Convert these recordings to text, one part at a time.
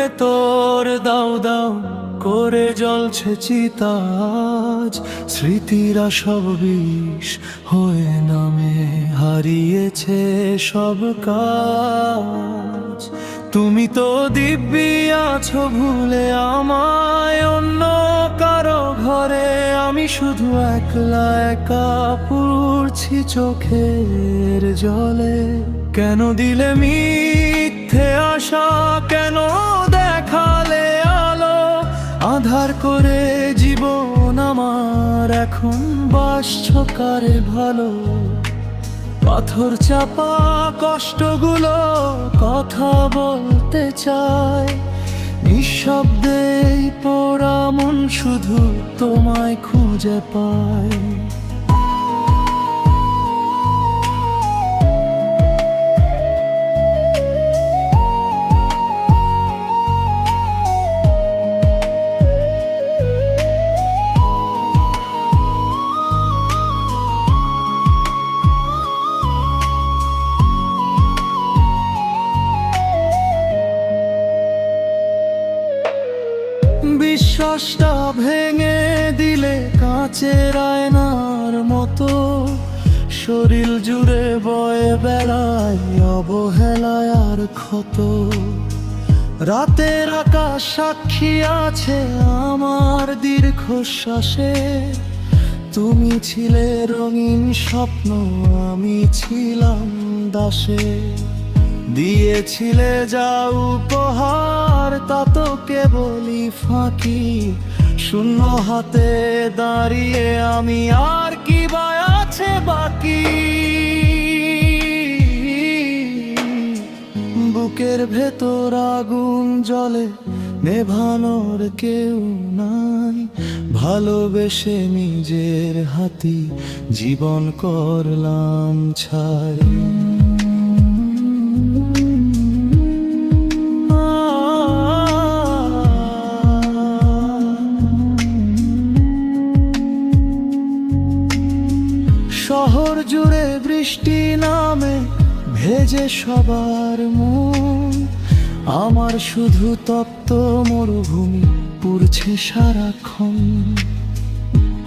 ভেতর দাউ দাউ করে জ্বলছে চিতাজ, স্মৃতিরা সব বিষ হয়ে নামে হারিয়েছে সব কাজ। তুমি তো দিব্যি আছো ভুলে আমায় অন্য কারো ঘরে, আমি শুধু একলা একা পুড়ছি চোখের জলে। কেন দিলে মিথ্যে আশা, কেন দেখালে আলো, আধার করে জীবন আমার এখন বাসছো কারে ভালো। পাথর চাপা কষ্টগুলো কথা বলতে চায়, নিঃশব্দেই পোড়া মন শুধু তোমায় খুঁজে পায়। বিশ্বাসটা ভেঙে দিলে কাঁচের আয়নার মতো, শরীর জুড়ে বয়ে বেড়ায় অবহেলায় আর ক্ষত। রাতের আকাশ সাক্ষী আছে আমার দীর্ঘশ্বাসে, তুমি ছিলে রঙিন স্বপ্ন, আমি ছিলাম দাসে। দিয়েছিলে যা উপহার তা তো কেবলই ফাঁকি, শূন্য হাতে দাঁড়িয়ে আমি আর কি বা আছে বাকি। বুকের ভেতর আগুন জ্বলে নেভানোর কেউ নাই, ভালোবেসে নিজের হাতি জীবন করলাম ছাই। শহর জুড়ে বৃষ্টি নামে ভেজে সবার মন, আমার শুধু তপ্ত মরুভূমি পুড়ছে সারাক্ষণ।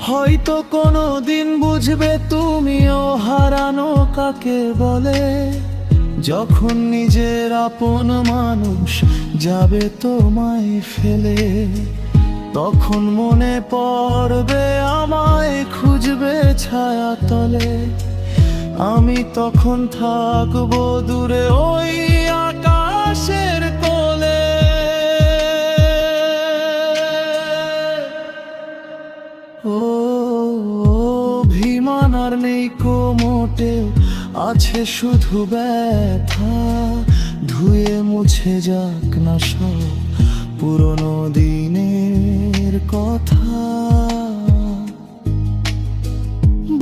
হয়তো কোনো দিন বুঝবে তুমিও হারানো কাকে বলে, যখন নিজের আপন মানুষ যাবে তোমায় ফেলে। তখন মনে পড়বে আমায় খুঁজবে ছায়া তলে, আমি তখন থাকবো দূরে ওই আকাশের কোলে। ও অভিমান আর নেই কোমোটে, আছে শুধু ব্যথা, ধুয়ে মুছে যাক না সব পুরনো দিনের কথা।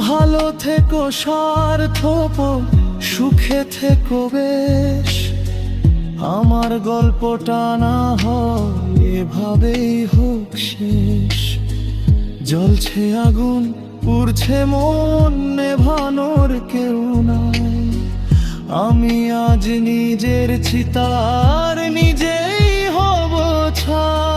ভালো থেকো স্বার্থপর, সুখে থেকো বেশ, আমার গল্পটা না হয় এভাবেই হোক শেষ। জ্বলছে আগুন পুড়ছে মন, নেভানোর কেউ নাই, আমি আজ নিজের চিতার নিজেই হব ছাই।